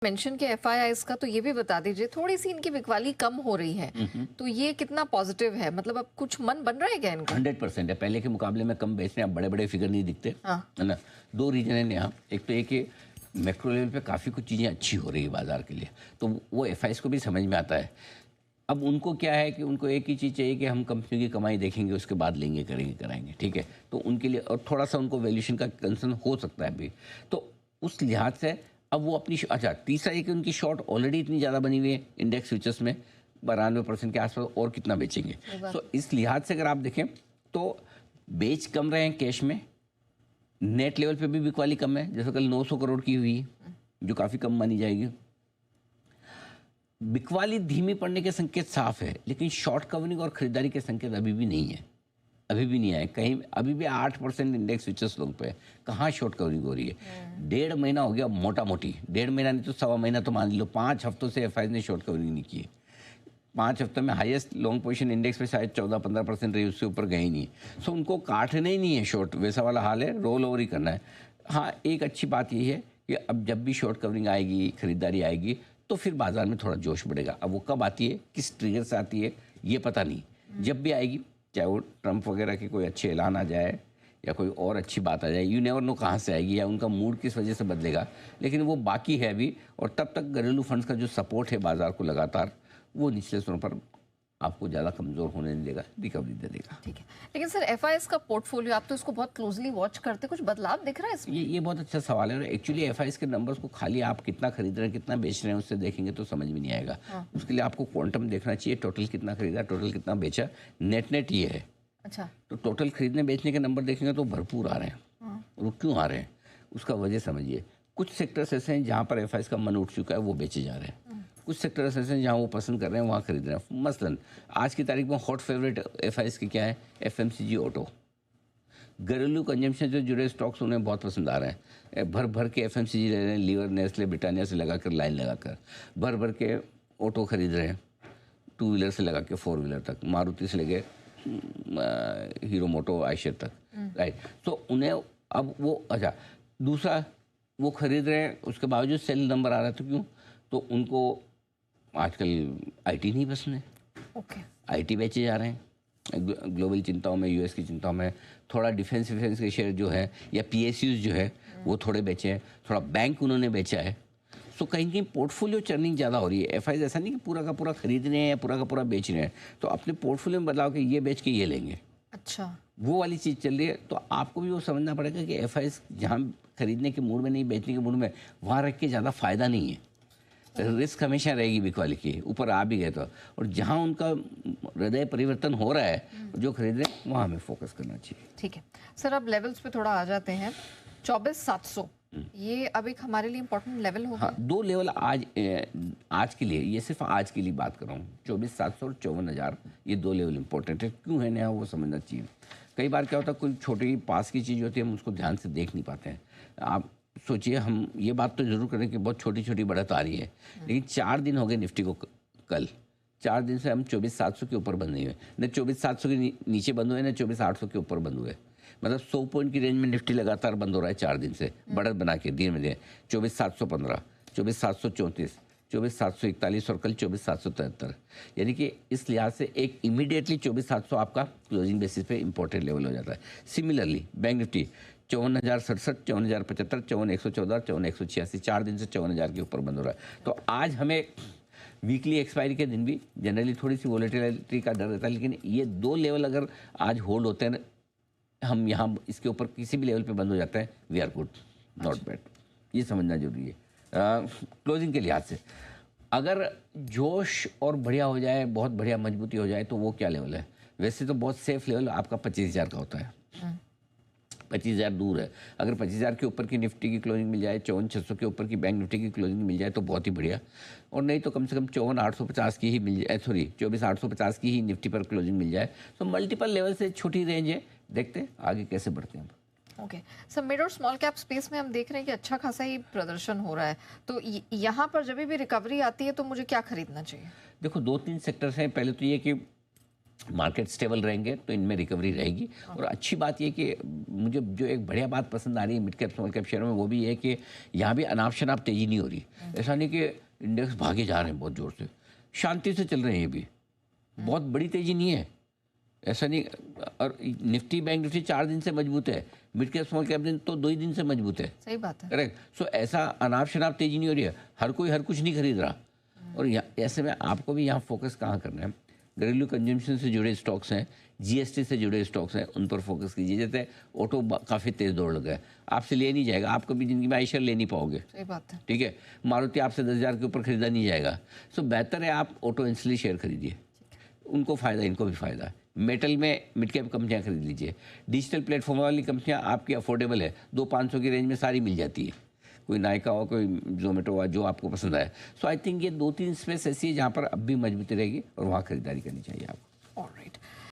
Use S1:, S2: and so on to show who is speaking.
S1: Mention के FIIs का, तो ये भी बता दीजिए, थोड़ी सी इनकी बिकवाली कम हो रही है, तो ये कितना पॉजिटिव है? मतलब अब कुछ मन बन रहा है क्या इनका?
S2: 100% है। पहले के मुकाबले में कम बेच रहे हैं, अब बड़े बड़े फिगर नहीं दिखते,
S1: हाँ।
S2: है ना। दो रीजन है यहाँ। एक तो ये कि मैक्रो लेवल पे काफ़ी कुछ चीज़ें अच्छी हो रही है बाजार के लिए, तो वो एफआईआईज को भी समझ में आता है। अब उनको क्या है कि उनको एक ही चीज़ चाहिए कि हम कंपनी की कमाई देखेंगे, उसके बाद लेंगे, करेंगे, कराएंगे, ठीक है। तो उनके लिए और थोड़ा सा उनको वैल्यूएशन का कंसर्न हो सकता है अभी, तो उस लिहाज से अब वो अपनी अच्छा, तीसरा ये कि उनकी शॉर्ट ऑलरेडी इतनी ज़्यादा बनी हुई है इंडेक्स फ्यूचर्स में 92% के आसपास, और कितना बेचेंगे। सो इस लिहाज से अगर आप देखें तो बेच कम रहे हैं कैश में, नेट लेवल पे भी बिकवाली कम है, जैसे कल 900 करोड़ की हुई है, जो काफ़ी कम मानी जाएगी। बिकवाली धीमी पड़ने के संकेत साफ है, लेकिन शॉर्ट कवरिंग और खरीदारी के संकेत अभी भी नहीं है, अभी भी नहीं आए कहीं। अभी भी 8% इंडेक्स फ्यूचर्स लोग पे है, कहाँ शॉर्ट कवरिंग हो रही है। 1.5 महीना हो गया मोटा मोटी, 1.5 महीना नहीं तो 1.25 महीना तो मान लो, 5 हफ्तों से एफआईआई ने शॉर्ट कवरिंग नहीं की है। 5 हफ्तों में हाईएस्ट लॉन्ग पोजीशन इंडेक्स पे शायद 14-15% रही, उससे ऊपर गए ही नहीं। सो उनको काटना ही नहीं है शॉर्ट, वैसा वाला हाल है, रोल ओवर ही करना है। हाँ, एक अच्छी बात यही है कि अब जब भी शॉर्ट कवरिंग आएगी, खरीदारी आएगी, तो फिर बाजार में थोड़ा जोश बढ़ेगा। अब वो कब आती है, किस ट्रिगर से आती है, ये पता नहीं। जब भी आएगी, चाहे वो ट्रंप वगैरह के कोई अच्छे ऐलान आ जाए या कोई और अच्छी बात आ जाए, यू नेवर नो कहाँ से आएगी या उनका मूड किस वजह से बदलेगा, लेकिन वो बाकी है अभी। और तब तक घरेलू फंड्स का जो सपोर्ट है बाजार को लगातार, वो निचले स्तरों पर आपको ज़्यादा कमज़ोर होने नहीं देगा, रिकवरी दे देगा।
S1: ठीक है, लेकिन सर एफआईआईज का पोर्टफोलियो, आप तो इसको बहुत क्लोजली वॉच करते, कुछ बदलाव दिख रहा है इसमें?
S2: ये बहुत अच्छा सवाल है। और एक्चुअली एफआईआईज के नंबर्स को खाली आप कितना खरीद रहे हैं, कितना बेच रहे हैं, उससे देखेंगे तो समझ में नहीं आएगा। उसके लिए आपको क्वांटम देखना चाहिए, टोटल कितना खरीदा, टोटल कितना बेचा, नेट ये है।
S1: अच्छा,
S2: तो टोटल खरीदने बेचने के नंबर देखेंगे तो भरपूर आ रहे हैं। और वो क्यों आ रहे हैं, उसका वजह समझिए। कुछ सेक्टर्स ऐसे हैं जहाँ पर एफआईआईज का मन उठ चुका है, वो बेचे जा रहे हैं। कुछ सेक्टर्स ऐसे हैं जहाँ वो पसंद कर रहे हैं, वहाँ खरीद रहे हैं। मसलन आज की तारीख में हॉट फेवरेट एफआईआईज के क्या है, एफएमसीजी, ऑटो। घरेलू कंजम्पशन से जुड़े स्टॉक्स उन्हें बहुत पसंद आ रहे हैं। भर भर के एफएमसीजी ले रहे हैं, लीवर, नेस्ले, ब्रिटानिया से लगाकर, लाइन लगाकर भर भर के ऑटो खरीद रहे हैं, 2 व्हीलर से लगा के 4 व्हीलर तक, मारुति से लगे हीरो मोटो आयशर तक, राइट। तो उन्हें अब वो अच्छा, दूसरा वो खरीद रहे हैं, उसके बावजूद सेल नंबर आ रहा है, तो क्यों? तो उनको आजकल आईटी नहीं पसंद है,
S1: ओके।
S2: आईटी बेचे जा रहे हैं ग्लोबल चिंताओं में, यूएस की चिंताओं में। थोड़ा डिफेंस विफेंस के शेयर जो है, या पीएसयूज जो है, वो थोड़े बेचे हैं, थोड़ा बैंक उन्होंने बेचा है। सो कहीं कहीं पोर्टफोलियो चर्निंग ज़्यादा हो रही है। एफआईआईज ऐसा नहीं कि पूरा का पूरा खरीद रहे हैं या पूरा का पूरा बेच रहे हैं, तो अपने पोर्टफोलियो में बदलाव के ये बेच के ये लेंगे,
S1: अच्छा,
S2: वो वाली चीज़ चल रही है। तो आपको भी वो समझना पड़ेगा कि एफआईआईज जहाँ खरीदने के मूड में नहीं, बेचने के मूड में, वहाँ रख के ज़्यादा फ़ायदा नहीं है। रिस्क हमेशा रहेगी बिकवाली की, ऊपर आ भी गए तो। और जहाँ उनका हृदय परिवर्तन हो रहा है, जो खरीद रहे हैं, वहाँ हमें फोकस करना चाहिए।
S1: ठीक है सर, अब लेवल्स पे थोड़ा आ जाते हैं। 24,700 ये अब एक हमारे लिए इम्पोर्टेंट लेवल होगा।
S2: हाँ, 2 लेवल आज के लिए, ये सिर्फ आज के लिए बात कर रहा हूँ, 24,700 और 54,000, ये 2 लेवल इंपॉर्टेंट है। क्यों है नया, वो समझना चाहिए। कई बार क्या होता है, कोई छोटी पास की चीज़ होती है, हम उसको ध्यान से देख नहीं पाते हैं। आप सोचिए, हम ये बात तो जरूर करें कि बहुत छोटी छोटी बढ़त आ रही है, लेकिन 4 दिन हो गए निफ्टी को, कल 4 दिन से हम 24,700 के ऊपर बंद नहीं हुए, न 24,700 के नीचे बंद हुए, न 24,800 के ऊपर बंद हुए। मतलब 100 पॉइंट की रेंज में निफ्टी लगातार बंद हो रहा है 4 दिन से, बढ़त बना के धीरे धीरे। 24,715, 24,734, 24,741 और कल 24,773। यानी कि इस लिहाज से एक इमीडिएटली 24,700 आपका क्लोजिंग बेसिस पे इंपॉर्टेंट लेवल हो जाता है। सिमिलरली बैंक निफ्टी 54,067, 54,075, 54,114, 54,186, 4 दिन से 54,000 के ऊपर बंद हो रहा है। तो आज हमें वीकली एक्सपायरी के दिन भी जनरली थोड़ी सी वोलेटिलिटी का डर रहता है, लेकिन ये 2 लेवल अगर आज होल्ड होते हैं, हम यहाँ इसके ऊपर किसी भी लेवल पे बंद हो जाते हैं, we are good, not bad. ये समझना जरूरी है क्लोजिंग के लिहाज से। अगर जोश और बढ़िया हो जाए, बहुत बढ़िया मजबूती हो जाए, तो वो क्या लेवल है? वैसे तो बहुत सेफ लेवल आपका 25,000 का होता है, 25,000 दूर है। अगर 25,000 के ऊपर की निफ्टी की क्लोजिंग मिल जाए, 54,600 के ऊपर की बैंक निफ्टी की क्लोजिंग मिल जाए, तो बहुत ही बढ़िया। और नहीं तो कम से कम 54,850 की ही मिल जाए, सॉरी 24,850 की ही निफ्टी पर क्लोजिंग मिल जाए। तो मल्टीपल लेवल से छोटी रेंज है, देखते हैं आगे कैसे बढ़ते हैं।
S1: ओके सर, मिड और स्मॉल कैप स्पेस में हम देख रहे हैं कि अच्छा खासा ही प्रदर्शन हो रहा है, तो यहाँ पर जब भी रिकवरी आती है तो मुझे क्या खरीदना चाहिए?
S2: देखो, 2-3 सेक्टर्स हैं। पहले तो ये कि मार्केट स्टेबल रहेंगे तो इनमें रिकवरी रहेगी। और अच्छी बात ये कि मुझे जो एक बढ़िया बात पसंद आ रही है mid cap small cap share में, वो भी ये कि यहाँ भी अनाप शनाप तेजी नहीं हो रही। ऐसा नहीं कि इंडेक्स भागे जा रहे हैं बहुत ज़ोर से, शांति से चल रहे हैं ये भी, बहुत बड़ी तेजी नहीं है, ऐसा नहीं। और निफ्टी बैंक निफ्टी 4 दिन से मजबूत है, मिड कैप स्मॉल कैप दिन तो 2 ही दिन से मजबूत है।
S1: सही बात है।
S2: करेक्ट। सो ऐसा अनाप शनाप तेजी नहीं हो रही है, हर कोई हर कुछ नहीं खरीद रहा। और ऐसे में आपको भी यहाँ फोकस कहाँ करना है, घरेलू कंजम्पशन से जुड़े स्टॉक्स हैं, जीएसटी से जुड़े स्टॉक्स हैं, उन पर फोकस कीजिए। जैसे ऑटो काफ़ी तेज़ दौड़ लगा है, आपसे ले नहीं जाएगा, आप कभी ज़िंदगी में आयशर ले नहीं पाओगे।
S1: सही बात है।
S2: ठीक है, मारुति आपसे 10,000 के ऊपर खरीदा नहीं जाएगा। सो बेहतर है आप ऑटो इंसली शेयर खरीदिए, उनको फ़ायदा, इनको भी फ़ायदा। मेटल में मिड कैप कंपनियाँ खरीद लीजिए। डिजिटल प्लेटफॉर्म वाली कंपनियाँ आपकी अफोर्डेबल है, 200-500 की रेंज में सारी मिल जाती है, कोई नायका हो, कोई जोमेटो हो, जो आपको पसंद आए। सो आई थिंक ये 2-3 स्पेस ऐसी है जहाँ पर अब भी मजबूती रहेगी और वहाँ खरीदारी करनी चाहिए आपको।
S1: ऑलराइट।